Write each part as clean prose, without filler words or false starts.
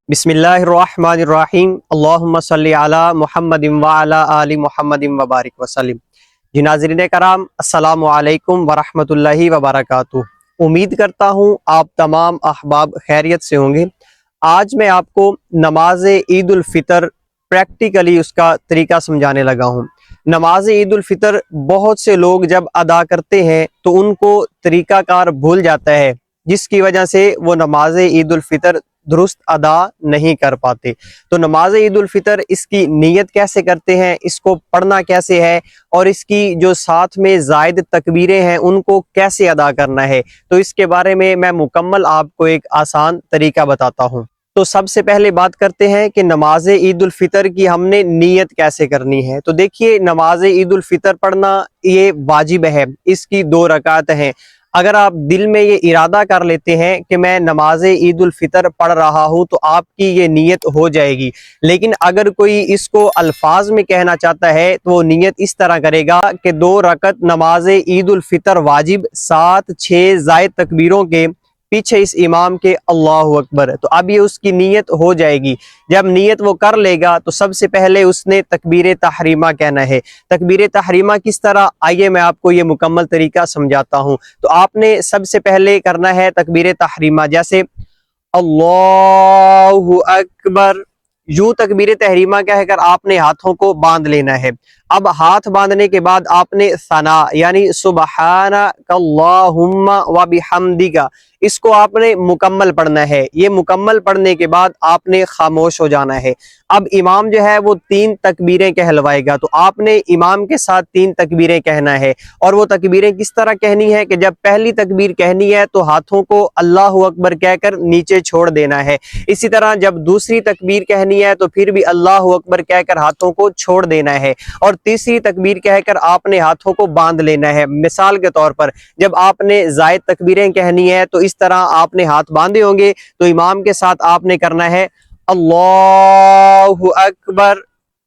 بسم اللہ الرحمن الرحیم اللہم صلی علی محمد وعلی آل محمد وبارک وسلم۔ جی ناظرین کرام، السلام علیکم ورحمۃ اللہ وبرکاتہ۔ امید کرتا ہوں آپ تمام احباب خیریت سے ہوں گے۔ آج میں آپ کو نماز عید الفطر پریکٹیکلی اس کا طریقہ سمجھانے لگا ہوں۔ نماز عید الفطر بہت سے لوگ جب ادا کرتے ہیں تو ان کو طریقہ کار بھول جاتا ہے، جس کی وجہ سے وہ نماز عید الفطر درست ادا نہیں کر پاتے۔ تو نماز عید الفطر اس کی نیت کیسے کرتے ہیں، اس کو پڑھنا کیسے ہے، اور اس کی جو ساتھ میں زائد تکبیریں ہیں ان کو کیسے ادا کرنا ہے، تو اس کے بارے میں مکمل آپ کو ایک آسان طریقہ بتاتا ہوں۔ تو سب سے پہلے بات کرتے ہیں کہ نماز عید الفطر کی ہم نے نیت کیسے کرنی ہے۔ تو دیکھیے، نماز عید الفطر پڑھنا یہ واجب ہے، اس کی 2 رکعت ہیں۔ اگر آپ دل میں یہ ارادہ کر لیتے ہیں کہ میں نماز عید الفطر پڑھ رہا ہوں تو آپ کی یہ نیت ہو جائے گی، لیکن اگر کوئی اس کو الفاظ میں کہنا چاہتا ہے تو وہ نیت اس طرح کرے گا کہ 2 رکعت نماز عید الفطر واجب، 7-6 زائد تکبیروں کے پیچھے اس امام کے اللہ اکبر، تو اب یہ اس کی نیت ہو جائے گی۔ جب نیت وہ کر لے گا تو سب سے پہلے اس نے تکبیر تحریمہ کہنا ہے۔ تکبیر تحریمہ کس طرح، آئیے میں آپ کو یہ مکمل طریقہ سمجھاتا ہوں۔ تو آپ نے سب سے پہلے کرنا ہے تکبیر تحریمہ، جیسے اللہ اکبر، یوں تکبیر تحریمہ کہہ کر آپ نے ہاتھوں کو باندھ لینا ہے۔ اب ہاتھ باندھنے کے بعد آپ نے ثنا یعنی سبحانک اللہم وبحمدک، اس کو آپ نے مکمل پڑھنا ہے۔ یہ مکمل پڑھنے کے بعد آپ نے خاموش ہو جانا ہے۔ اب امام جو ہے وہ 3 تکبیریں کہلوائے گا، تو آپ نے امام کے ساتھ 3 تکبیریں کہنا ہے۔ اور وہ تکبیریں کس طرح کہنی ہے کہ جب پہلی تکبیر کہنی ہے تو ہاتھوں کو اللہ اکبر کہہ کر نیچے چھوڑ دینا ہے۔ اسی طرح جب دوسری تکبیر کہنی ہے تو پھر بھی اللہ اکبر کہہ کر ہاتھوں کو چھوڑ دینا ہے، اور تیسری تکبیر کہہ کر آپ نے ہاتھوں کو باندھ لینا ہے۔ مثال کے طور پر جب آپ نے زائد تکبیریں کہنی ہے تو اس طرح آپ نے ہاتھ باندھے ہوں گے، تو امام کے ساتھ آپ نے کرنا ہے اللہ اکبر،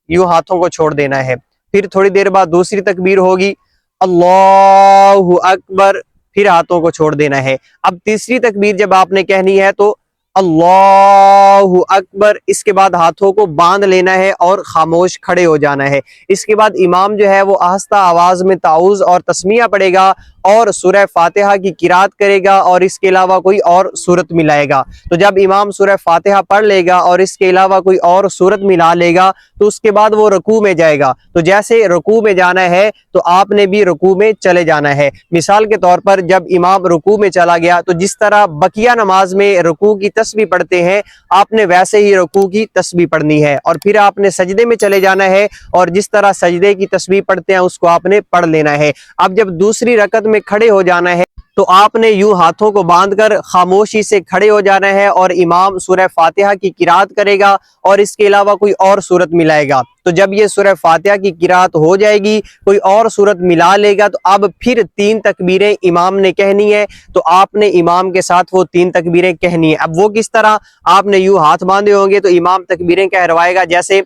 یوں ہاتھوں کو چھوڑ دینا ہے۔ پھر تھوڑی دیر بعد دوسری تکبیر ہوگی، اللہ اکبر، پھر ہاتھوں کو چھوڑ دینا ہے۔ اب تیسری تکبیر جب آپ نے کہنی ہے تو اللہ اکبر، اس کے بعد ہاتھوں کو باندھ لینا ہے اور خاموش کھڑے ہو جانا ہے۔ اس کے بعد امام جو ہے وہ آہستہ آواز میں تعوذ اور تسمیہ پڑھے گا اور سورہ فاتحہ کی قرات کرے گا، اور اس کے علاوہ کوئی اور سورت ملائے گا۔ تو جب امام سورہ فاتحہ پڑھ لے گا اور اس کے علاوہ کوئی اور سورت ملا لے گا تو اس کے بعد وہ رکوع میں جائے گا۔ تو جیسے رکوع میں جانا ہے تو آپ نے بھی رکوع میں چلے جانا ہے۔ مثال کے طور پر جب امام رکوع میں چلا گیا تو جس طرح بقیہ نماز میں رکوع کی تسبیح پڑھتے ہیں، آپ نے ویسے ہی رکوع کی تسبیح پڑھنی ہے، اور پھر آپ نے سجدے میں چلے جانا ہے، اور جس طرح سجدے کی تسبیح پڑھتے ہیں اس کو آپ نے پڑھ لینا ہے۔ اب جب دوسری رکعت میں کھڑے ہو جانا ہے تو آپ نے یوں ہاتھوں کو باندھ کر خاموشی سے کھڑے ہو جانا ہے، اور امام سورہ فاتحہ کی قرات کرے گا اور اس کے علاوہ کوئی اور سورت ملائے گا۔ تو جب یہ سورہ فاتحہ کی قرات ہو جائے گی، کوئی اور سورت ملا لے گا، تو اب پھر 3 تکبیریں امام نے کہنی ہے، تو آپ نے امام کے ساتھ وہ 3 تکبیریں کہنی ہے۔ اب وہ کس طرح، آپ نے یوں ہاتھ باندھے ہوں گے تو امام تکبیریں کہروائے گا، جیسے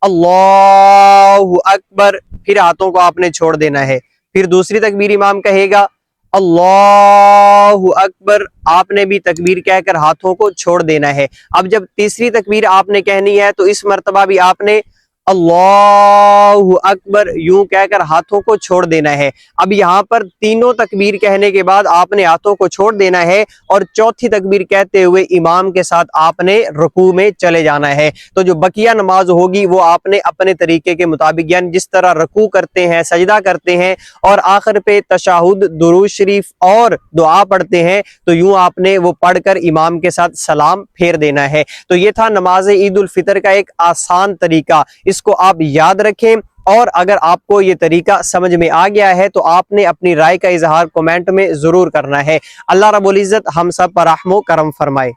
اللہ اکبر، پھر ہاتھوں کو آپ نے چھوڑ دینا ہے۔ پھر دوسری تکبیر امام کہے گا اللہ اکبر، آپ نے بھی تکبیر کہہ کر ہاتھوں کو چھوڑ دینا ہے۔ اب جب تیسری تکبیر آپ نے کہنی ہے تو اس مرتبہ بھی آپ نے اللہ اکبر یوں کہہ کر ہاتھوں کو چھوڑ دینا ہے۔ اب یہاں پر تینوں تکبیر کہنے کے بعد آپ نے ہاتھوں کو چھوڑ دینا ہے، اور چوتھی تکبیر کہتے ہوئے امام کے ساتھ آپ نے رکوع میں چلے جانا ہے۔ تو جو بقیہ نماز ہوگی وہ آپ نے اپنے طریقے کے مطابق، یعنی جس طرح رکوع کرتے ہیں، سجدہ کرتے ہیں اور آخر پہ تشہد، درود شریف اور دعا پڑھتے ہیں، تو یوں آپ نے وہ پڑھ کر امام کے ساتھ سلام پھیر دینا ہے۔ تو یہ تھا نماز عید الفطر کا ایک آسان طریقہ، اس کو آپ یاد رکھیں، اور اگر آپ کو یہ طریقہ سمجھ میں آ گیا ہے تو آپ نے اپنی رائے کا اظہار کمنٹ میں ضرور کرنا ہے۔ اللہ رب العزت ہم سب پر رحم و کرم فرمائے۔